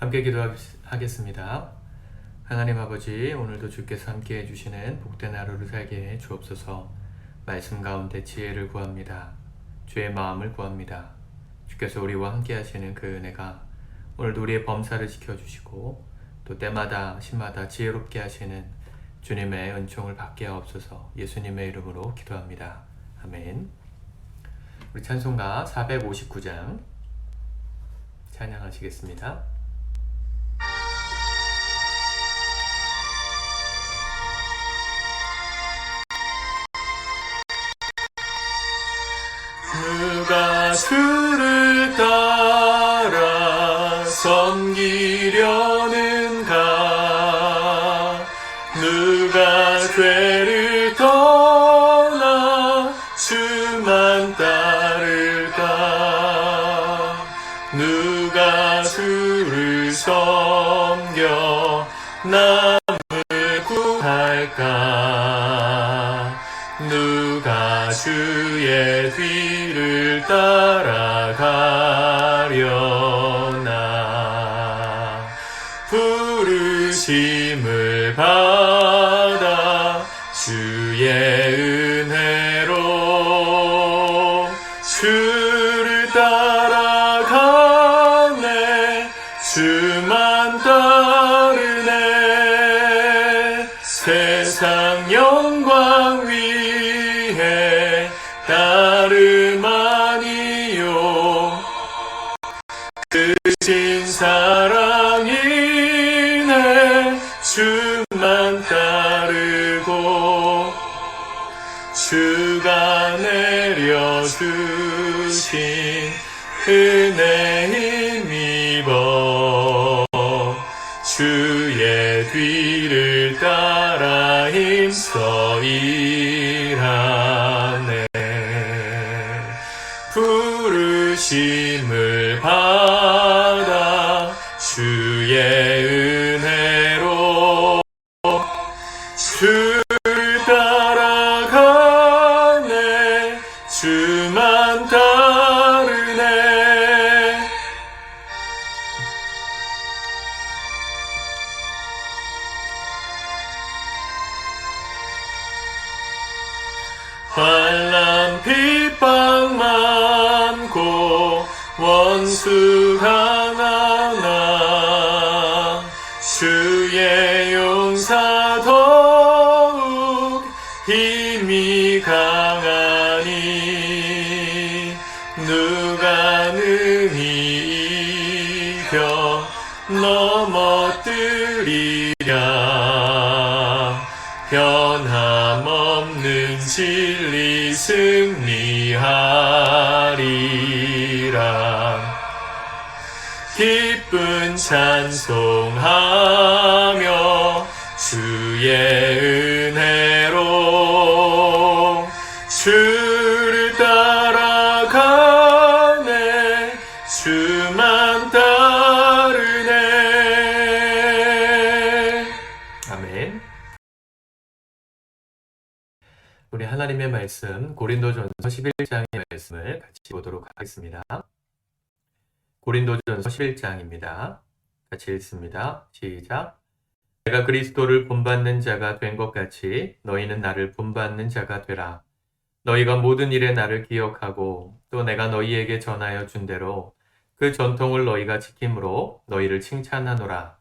함께 기도하겠습니다. 하나님 아버지, 오늘도 주께서 함께 해주시는 복된 하루를 살게 해 주옵소서. 말씀 가운데 지혜를 구합니다. 주의 마음을 구합니다. 주께서 우리와 함께 하시는 그 은혜가 오늘도 우리의 범사를 지켜주시고 또 때마다 시마다 지혜롭게 하시는 주님의 은총을 받게 하옵소서. 예수님의 이름으로 기도합니다. 아멘. 우리 찬송가 459장 찬양하시겠습니다. 누가 주를 따라 섬기려는가? 누가 죄를 떠나 주만 따를까? 누가 주를 섬겨 남을 구할까? 누가 주의 뒤를 따라가려나? 부르심을 받아 주의 은혜로 주를 따라가네. 주만 따르네. 세상 영광 위에 따름 아니요 크신 사랑이네. 주만 따르고 주가 내려주신 은혜 힘입어 주의 뒤를 따라 힘써 일하네. 부르심을 받아 주의 은혜로 주를 따라가네. 주만 따르네. 환난 핍박 많고 원수 강하나 주의 용사 더욱 힘이 강하니 누가 능히 이겨 넘어뜨리랴? 변함없는 진리 승리하리라. 기쁜 찬송하며 주의 은혜로 주를 따라가네. 주만 따르네. 아멘. 우리 하나님의 말씀 고린도전서 11장의 말씀을 같이 보도록 하겠습니다. 고린도전서 11장입니다. 같이 읽습니다. 시작. 내가 그리스도를 본받는 자가 된 것 같이 너희는 나를 본받는 자가 되라. 너희가 모든 일에 나를 기억하고 또 내가 너희에게 전하여 준 대로 그 전통을 너희가 지킴으로 너희를 칭찬하노라.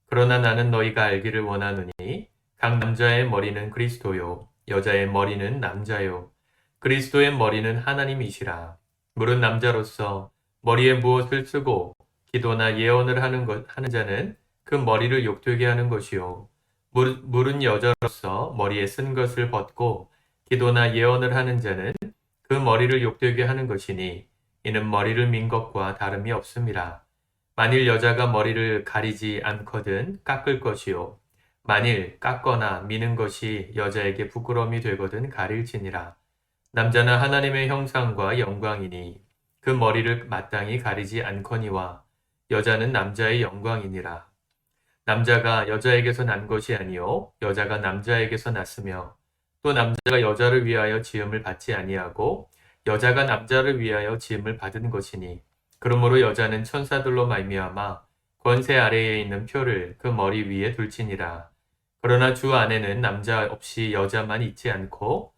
그러나 나는 너희가 알기를 원하노니 각 남자의 머리는 그리스도요 여자의 머리는 남자요 그리스도의 머리는 하나님이시라. 물은 남자로서 머리에 무엇을 쓰고 기도나 예언을 하는 자는 그 머리를 욕되게 하는 것이요 물은 여자로서 머리에 쓴 것을 벗고 기도나 예언을 하는 자는 그 머리를 욕되게 하는 것이니 이는 머리를 민 것과 다름이 없음이라. 만일 여자가 머리를 가리지 않거든 깎을 것이요 만일 깎거나 미는 것이 여자에게 부끄러움이 되거든 가릴지니라. 남자는 하나님의 형상과 영광이니 그 머리를 마땅히 가리지 않거니와 여자는 남자의 영광이니라. 남자가 여자에게서 난 것이 아니요 여자가 남자에게서 났으며 또 남자가 여자를 위하여 지음을 받지 아니하고 여자가 남자를 위하여 지음을 받은 것이니 그러므로 여자는 천사들로 말미암아 권세 아래에 있는 표를 그 머리 위에 둘지니라. 그러나 주 안에는 남자 없이 여자만 있지 않고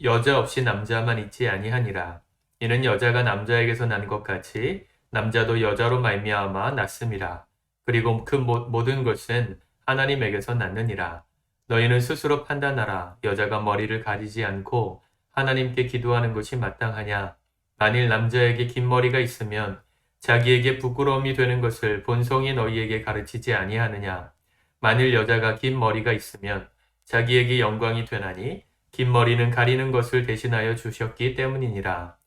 여자 없이 남자만 있지 아니하니라. 이는 여자가 남자에게서 난 것 같이 남자도 여자로 말미암아 났음이라. 그리고 그 모든 것은 하나님에게서 났느니라. 너희는 스스로 판단하라. 여자가 머리를 가리지 않고 하나님께 기도하는 것이 마땅하냐? 만일 남자에게 긴 머리가 있으면 자기에게 부끄러움이 되는 것을 본성이 너희에게 가르치지 아니하느냐? 만일 여자가 긴 머리가 있으면 자기에게 영광이 되나니 긴 머리는 가리는 것을 대신하여 주셨기 때문이니라.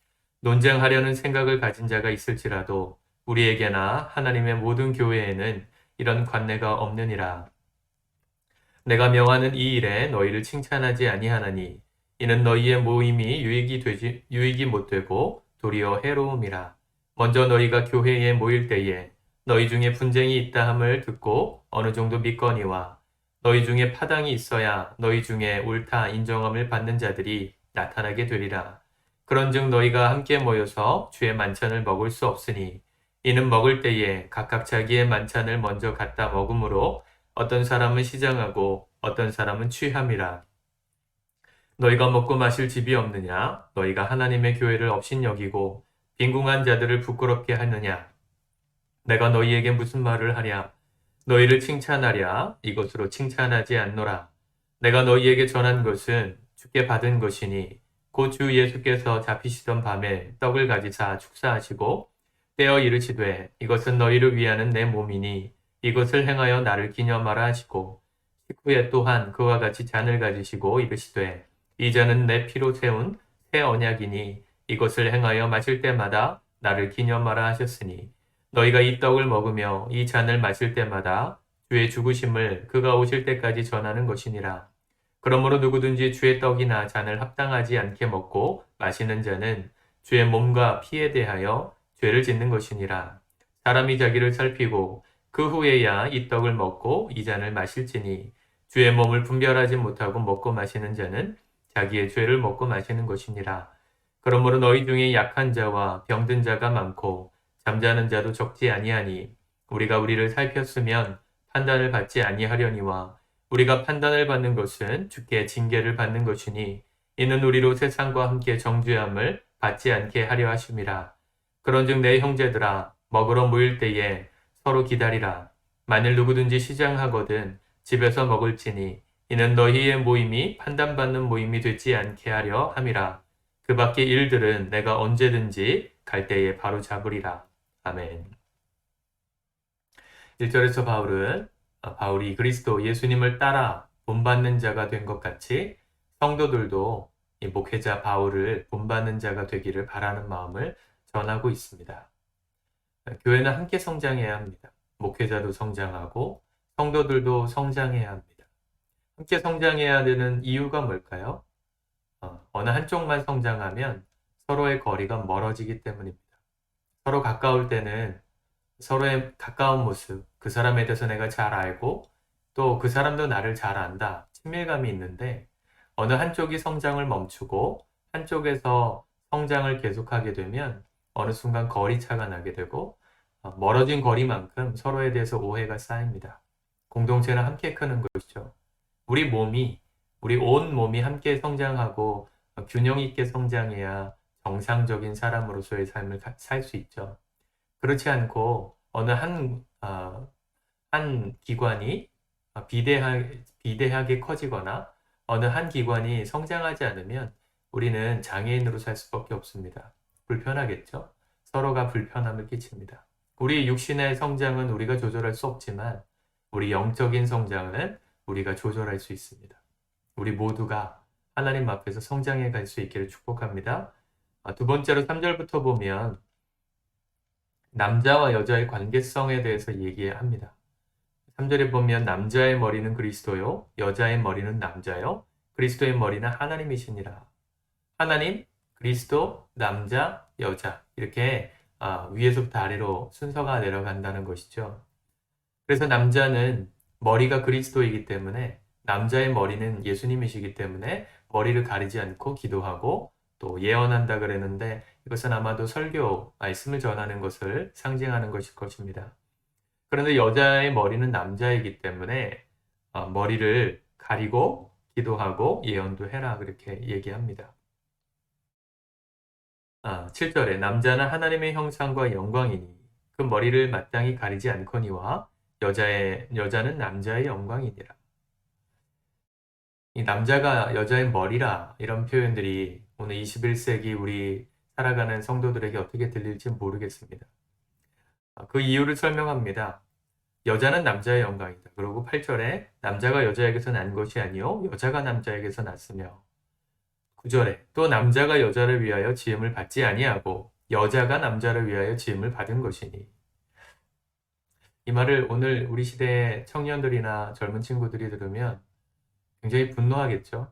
논쟁하려는 생각을 가진 자가 있을지라도 우리에게나 하나님의 모든 교회에는 이런 관례가 없느니라. 내가 명하는 이 일에 너희를 칭찬하지 아니하나니 이는 너희의 모임이 유익이 못되고 도리어 해로움이라. 먼저 너희가 교회에 모일 때에 너희 중에 분쟁이 있다 함을 듣고 어느 정도 믿거니와 너희 중에 파당이 있어야 너희 중에 옳다 인정함을 받는 자들이 나타나게 되리라. 그런즉 너희가 함께 모여서 주의 만찬을 먹을 수 없으니 이는 먹을 때에 각각 자기의 만찬을 먼저 갖다 먹으므로 어떤 사람은 시장하고 어떤 사람은 취함이라. 너희가 먹고 마실 집이 없느냐? 너희가 하나님의 교회를 업신여기고 빈궁한 자들을 부끄럽게 하느냐? 내가 너희에게 무슨 말을 하랴? 너희를 칭찬하랴? 이것으로 칭찬하지 않노라. 내가 너희에게 전한 것은 주께 받은 것이니 곧 주 예수께서 잡히시던 밤에 떡을 가지사 축사하시고 떼어 이르시되 이것은 너희를 위하는 내 몸이니 이것을 행하여 나를 기념하라 하시고 식후에 또한 그와 같이 잔을 가지시고 이르시되 이 잔은 내 피로 세운 새 언약이니 이것을 행하여 마실 때마다 나를 기념하라 하셨으니 너희가 이 떡을 먹으며 이 잔을 마실 때마다 주의 죽으심을 그가 오실 때까지 전하는 것이니라. 그러므로 누구든지 주의 떡이나 잔을 합당하지 않게 먹고 마시는 자는 주의 몸과 피에 대하여 죄를 짓는 것이니라. 사람이 자기를 살피고 그 후에야 이 떡을 먹고 이 잔을 마실지니 주의 몸을 분별하지 못하고 먹고 마시는 자는 자기의 죄를 먹고 마시는 것이니라. 그러므로 너희 중에 약한 자와 병든 자가 많고 잠자는 자도 적지 아니하니 우리가 우리를 살폈으면 판단을 받지 아니하려니와 우리가 판단을 받는 것은 주께 징계를 받는 것이니 이는 우리로 세상과 함께 정죄함을 받지 않게 하려 하심이라. 그런즉 내 형제들아 먹으러 모일 때에 서로 기다리라. 만일 누구든지 시장하거든 집에서 먹을지니 이는 너희의 모임이 판단받는 모임이 되지 않게 하려 함이라. 그 밖의 일들은 내가 언제든지 갈 때에 바로 잡으리라. 아멘. 1절에서 바울이 그리스도 예수님을 따라 본받는 자가 된 것 같이 성도들도 이 목회자 바울을 본받는 자가 되기를 바라는 마음을 전하고 있습니다. 교회는 함께 성장해야 합니다. 목회자도 성장하고 성도들도 성장해야 합니다. 함께 성장해야 되는 이유가 뭘까요? 어느 한쪽만 성장하면 서로의 거리가 멀어지기 때문입니다. 서로 가까울 때는 서로의 가까운 모습, 그 사람에 대해서 내가 잘 알고 또 그 사람도 나를 잘 안다. 친밀감이 있는데 어느 한쪽이 성장을 멈추고 한쪽에서 성장을 계속하게 되면 어느 순간 거리차가 나게 되고 멀어진 거리만큼 서로에 대해서 오해가 쌓입니다. 공동체는 함께 크는 것이죠. 우리 온 몸이 함께 성장하고 균형 있게 성장해야 정상적인 사람으로서의 삶을 살 수 있죠. 그렇지 않고 어느 한 기관이 비대하게 커지거나 어느 한 기관이 성장하지 않으면 우리는 장애인으로 살 수밖에 없습니다. 불편하겠죠? 서로가 불편함을 끼칩니다. 우리 육신의 성장은 우리가 조절할 수 없지만 우리 영적인 성장은 우리가 조절할 수 있습니다. 우리 모두가 하나님 앞에서 성장해 갈 수 있기를 축복합니다. 두 번째로 3절부터 보면 남자와 여자의 관계성에 대해서 얘기합니다. 3절에 보면 남자의 머리는 그리스도요, 여자의 머리는 남자요, 그리스도의 머리는 하나님이시니라. 하나님, 그리스도, 남자, 여자 이렇게 위에서부터 아래로 순서가 내려간다는 것이죠. 그래서 남자는 머리가 그리스도이기 때문에 남자의 머리는 예수님이시기 때문에 머리를 가리지 않고 기도하고 또 예언한다 그랬는데 이것은 아마도 설교 말씀을 전하는 것을 상징하는 것일 것입니다. 그런데 여자의 머리는 남자이기 때문에 머리를 가리고 기도하고 예언도 해라 그렇게 얘기합니다. 7절에 남자는 하나님의 형상과 영광이니 그 머리를 마땅히 가리지 않거니와 여자는 남자의 영광이니라. 이 남자가 여자의 머리라 이런 표현들이 오늘 21세기 우리 살아가는 성도들에게 어떻게 들릴지 모르겠습니다. 그 이유를 설명합니다. 여자는 남자의 영광이다. 그리고 8절에 남자가 여자에게서 난 것이 아니요 여자가 남자에게서 났으며 9절에 또 남자가 여자를 위하여 지음을 받지 아니하고 여자가 남자를 위하여 지음을 받은 것이니 이 말을 오늘 우리 시대의 청년들이나 젊은 친구들이 들으면 굉장히 분노하겠죠.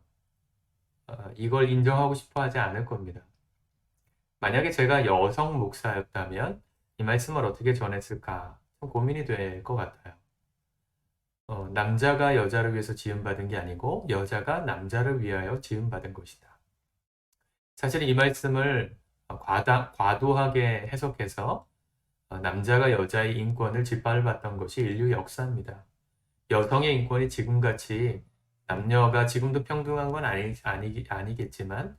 이걸 인정하고 싶어 하지 않을 겁니다. 만약에 제가 여성 목사였다면 이 말씀을 어떻게 전했을까 좀 고민이 될 것 같아요. 남자가 여자를 위해서 지음받은 게 아니고 여자가 남자를 위하여 지음받은 것이다. 사실 이 말씀을 과도하게 해석해서 남자가 여자의 인권을 짓밟았던 것이 인류 역사입니다. 여성의 인권이 지금같이 남녀가 지금도 평등한 건 아니겠지만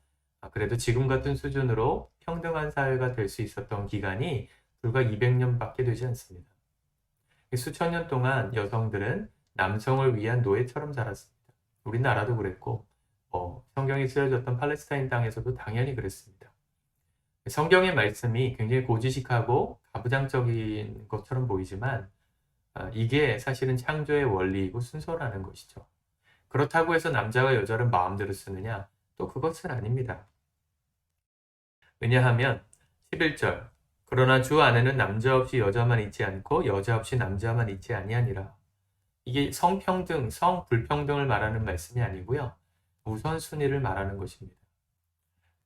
그래도 지금 같은 수준으로 평등한 사회가 될 수 있었던 기간이 불과 200년밖에 되지 않습니다. 수천 년 동안 여성들은 남성을 위한 노예처럼 살았습니다. 우리나라도 그랬고 성경이 쓰여졌던 팔레스타인 땅에서도 당연히 그랬습니다. 성경의 말씀이 굉장히 고지식하고 가부장적인 것처럼 보이지만 이게 사실은 창조의 원리이고 순서라는 것이죠. 그렇다고 해서 남자가 여자를 마음대로 쓰느냐? 또 그것은 아닙니다. 왜냐하면 11절 그러나 주 안에는 남자 없이 여자만 있지 않고 여자 없이 남자만 있지 아니하니라. 이게 성평등, 성불평등을 말하는 말씀이 아니고요. 우선순위를 말하는 것입니다.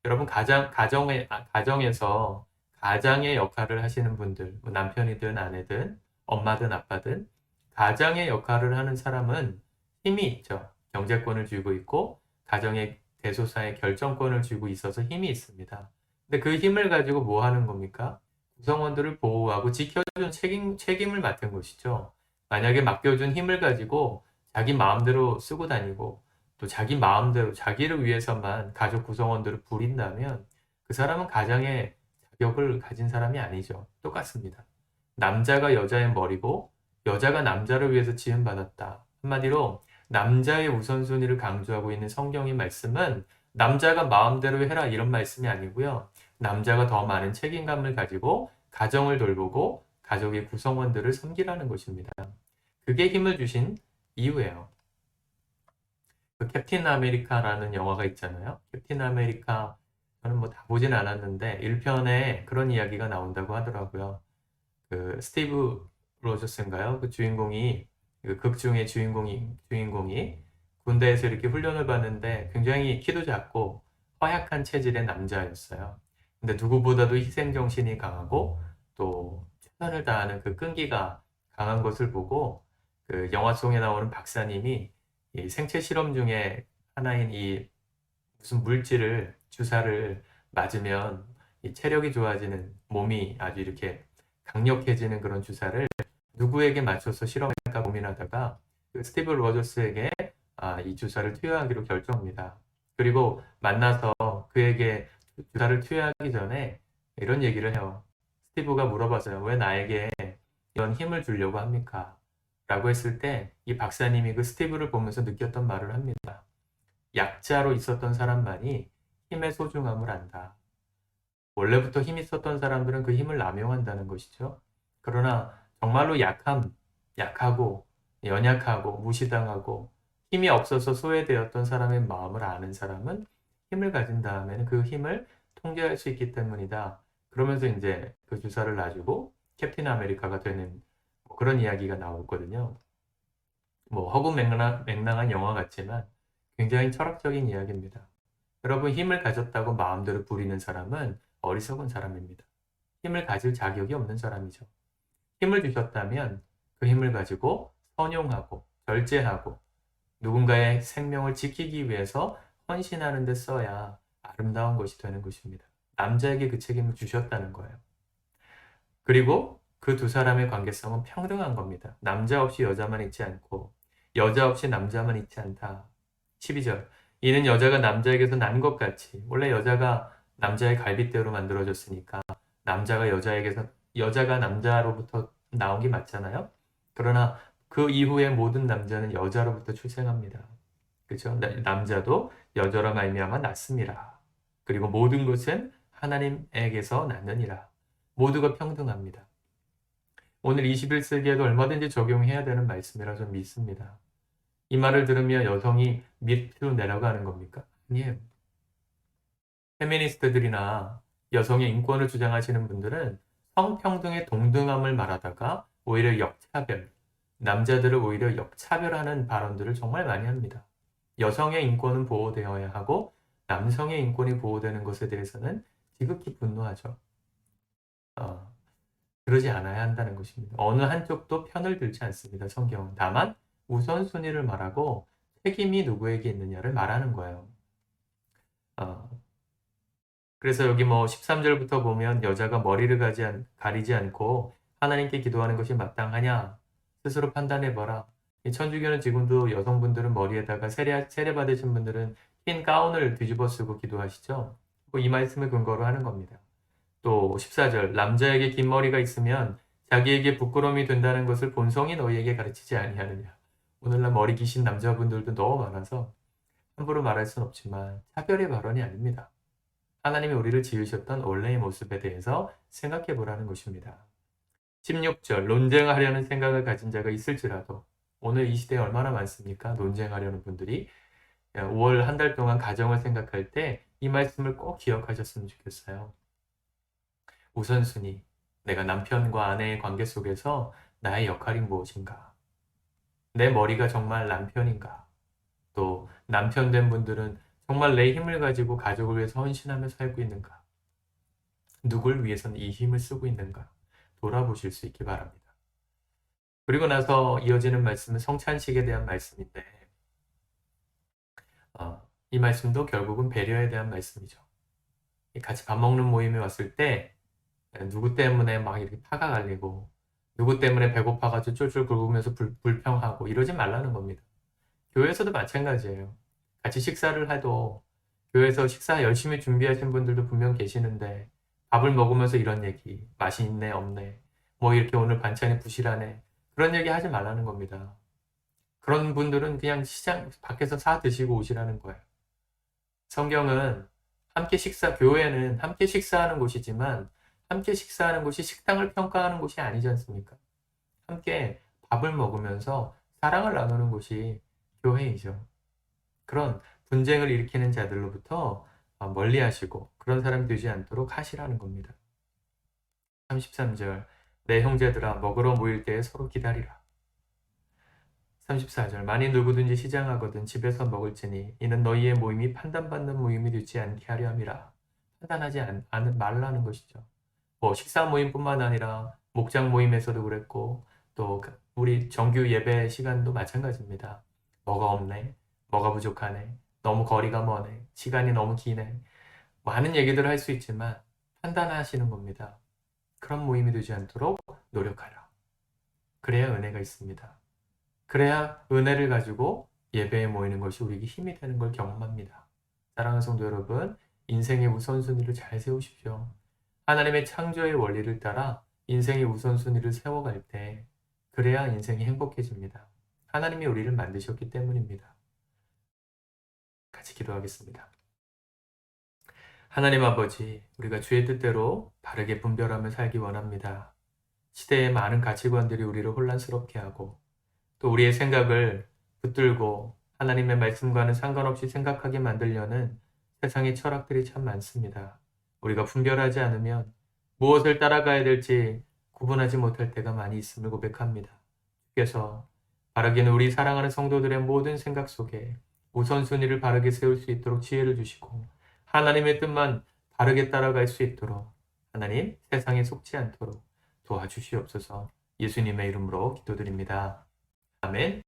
여러분 가정에서 가장의 역할을 하시는 분들, 뭐 남편이든 아내든 엄마든 아빠든 가장의 역할을 하는 사람은 힘이 있죠. 경제권을 쥐고 있고 가정의 대소사의 결정권을 쥐고 있어서 힘이 있습니다. 근데 그 힘을 가지고 뭐 하는 겁니까? 구성원들을 보호하고 지켜준 책임을 맡은 것이죠. 만약에 맡겨준 힘을 가지고 자기 마음대로 쓰고 다니고 또 자기 마음대로 자기를 위해서만 가족 구성원들을 부린다면 그 사람은 가장의 자격을 가진 사람이 아니죠. 똑같습니다. 남자가 여자의 머리고 여자가 남자를 위해서 지음받았다. 한마디로 남자의 우선순위를 강조하고 있는 성경의 말씀은 남자가 마음대로 해라 이런 말씀이 아니고요. 남자가 더 많은 책임감을 가지고 가정을 돌보고 가족의 구성원들을 섬기라는 것입니다. 그게 힘을 주신 이유예요. 그 캡틴 아메리카라는 영화가 있잖아요. 캡틴 아메리카 저는 뭐 다 보진 않았는데 1편에 그런 이야기가 나온다고 하더라고요. 그 스티브 로저스인가요? 그 주인공이 그 극 중의 주인공이 군대에서 이렇게 훈련을 받는데 굉장히 키도 작고 허약한 체질의 남자였어요. 근데 누구보다도 희생정신이 강하고 또 최선을 다하는 그 끈기가 강한 것을 보고 그 영화 속에 나오는 박사님이 이 생체 실험 중에 하나인 이 무슨 주사를 맞으면 이 체력이 좋아지는 몸이 아주 이렇게 강력해지는 그런 주사를 누구에게 맞춰서 실험할까 고민하다가 그 스티브 로저스에게 이 주사를 투여하기로 결정합니다. 그리고 만나서 그에게 주사를 투여하기 전에 이런 얘기를 해요. 스티브가 물어봤어요. 왜 나에게 이런 힘을 주려고 합니까? 라고 했을 때 이 박사님이 그 스티브를 보면서 느꼈던 말을 합니다. 약자로 있었던 사람만이 힘의 소중함을 안다. 원래부터 힘이 있었던 사람들은 그 힘을 남용한다는 것이죠. 그러나 정말로 약하고 연약하고 무시당하고 힘이 없어서 소외되었던 사람의 마음을 아는 사람은 힘을 가진 다음에는 그 힘을 통제할 수 있기 때문이다. 그러면서 이제 그 주사를 놔주고 캡틴 아메리카가 되는 그런 이야기가 나오거든요. 뭐 허구맹랑한 영화 같지만 굉장히 철학적인 이야기입니다. 여러분 힘을 가졌다고 마음대로 부리는 사람은 어리석은 사람입니다. 힘을 가질 자격이 없는 사람이죠. 힘을 주셨다면 그 힘을 가지고 선용하고 절제하고 누군가의 생명을 지키기 위해서 헌신하는 데 써야 아름다운 것이 되는 것입니다. 남자에게 그 책임을 주셨다는 거예요. 그리고 그 두 사람의 관계성은 평등한 겁니다. 남자 없이 여자만 있지 않고 여자 없이 남자만 있지 않다. 12절. 이는 여자가 남자에게서 난 것 같이 원래 여자가 남자의 갈빗대로 만들어졌으니까 여자가 남자로부터 나온 게 맞잖아요. 그러나 그 이후에 모든 남자는 여자로부터 출생합니다. 그렇죠? 남자도 여자로 말미암아 낳습니다. 그리고 모든 것은 하나님에게서 났느니라. 모두가 평등합니다. 오늘 21세기에도 얼마든지 적용해야 되는 말씀이라 좀 믿습니다. 이 말을 들으며 여성이 밑으로 내려가는 겁니까? 아니에요. 페미니스트들이나 여성의 인권을 주장하시는 분들은 성평등의 동등함을 말하다가 오히려 남자들을 오히려 역차별하는 발언들을 정말 많이 합니다. 여성의 인권은 보호되어야 하고 남성의 인권이 보호되는 것에 대해서는 지극히 분노하죠. 그러지 않아야 한다는 것입니다. 어느 한쪽도 편을 들지 않습니다. 성경은. 다만 우선순위를 말하고 책임이 누구에게 있느냐를 말하는 거예요. 그래서 여기 13절부터 보면 여자가 머리를 가리지 않고 하나님께 기도하는 것이 마땅하냐? 스스로 판단해봐라. 이 천주교는 지금도 여성분들은 머리에다가 세례 받으신 분들은 흰 가운을 뒤집어 쓰고 기도하시죠. 이 말씀을 근거로 하는 겁니다. 또 14절 남자에게 긴 머리가 있으면 자기에게 부끄러움이 된다는 것을 본성이 너희에게 가르치지 아니하느냐. 오늘날 머리 기신 남자분들도 너무 많아서 함부로 말할 수는 없지만 차별의 발언이 아닙니다. 하나님이 우리를 지으셨던 원래의 모습에 대해서 생각해 보라는 것입니다. 16절 논쟁하려는 생각을 가진 자가 있을지라도 오늘 이 시대에 얼마나 많습니까? 논쟁하려는 분들이 5월 한 달 동안 가정을 생각할 때 이 말씀을 꼭 기억하셨으면 좋겠어요. 우선순위, 내가 남편과 아내의 관계 속에서 나의 역할이 무엇인가? 내 머리가 정말 남편인가? 또 남편 된 분들은 정말 내 힘을 가지고 가족을 위해서 헌신하며 살고 있는가? 누굴 위해서는 이 힘을 쓰고 있는가? 돌아보실 수 있기 바랍니다. 그리고 나서 이어지는 말씀은 성찬식에 대한 말씀인데 이 말씀도 결국은 배려에 대한 말씀이죠. 같이 밥 먹는 모임에 왔을 때 누구 때문에 막 이렇게 파가 갈리고 누구 때문에 배고파가지고 쫄쫄 굶으면서 불평하고 이러지 말라는 겁니다. 교회에서도 마찬가지예요. 같이 식사를 해도 교회에서 식사 열심히 준비하신 분들도 분명 계시는데 밥을 먹으면서 이런 얘기, 맛이 있네, 없네, 뭐 이렇게 오늘 반찬이 부실하네, 그런 얘기 하지 말라는 겁니다. 그런 분들은 그냥 시장 밖에서 사 드시고 오시라는 거예요. 성경은 교회는 함께 식사하는 곳이지만 함께 식사하는 곳이 식당을 평가하는 곳이 아니지 않습니까? 함께 밥을 먹으면서 사랑을 나누는 곳이 교회이죠. 그런 분쟁을 일으키는 자들로부터 멀리 하시고 그런 사람이 되지 않도록 하시라는 겁니다. 33절 내 형제들아 먹으러 모일 때에 서로 기다리라. 34절 만일 누구든지 시장하거든 집에서 먹을지니 이는 너희의 모임이 판단받는 모임이 되지 않게 하려 함이라. 판단하지 말라는 것이죠. 식사 모임뿐만 아니라 목장 모임에서도 그랬고 또 우리 정규 예배 시간도 마찬가지입니다. 뭐가 없네, 뭐가 부족하네, 너무 거리가 머네, 시간이 너무 기네, 많은 얘기들을 할 수 있지만 판단하시는 겁니다. 그런 모임이 되지 않도록 노력하라. 그래야 은혜가 있습니다. 그래야 은혜를 가지고 예배에 모이는 것이 우리에게 힘이 되는 걸 경험합니다. 사랑하는 성도 여러분, 인생의 우선순위를 잘 세우십시오. 하나님의 창조의 원리를 따라 인생의 우선순위를 세워갈 때 그래야 인생이 행복해집니다. 하나님이 우리를 만드셨기 때문입니다. 같이 기도하겠습니다. 하나님 아버지, 우리가 주의 뜻대로 바르게 분별하며 살기 원합니다. 시대의 많은 가치관들이 우리를 혼란스럽게 하고 또 우리의 생각을 붙들고 하나님의 말씀과는 상관없이 생각하게 만들려는 세상의 철학들이 참 많습니다. 우리가 분별하지 않으면 무엇을 따라가야 될지 구분하지 못할 때가 많이 있음을 고백합니다. 주께서 바르게는 우리 사랑하는 성도들의 모든 생각 속에 우선순위를 바르게 세울 수 있도록 지혜를 주시고 하나님의 뜻만 바르게 따라갈 수 있도록 하나님 세상에 속지 않도록 도와주시옵소서. 예수님의 이름으로 기도드립니다. 아멘.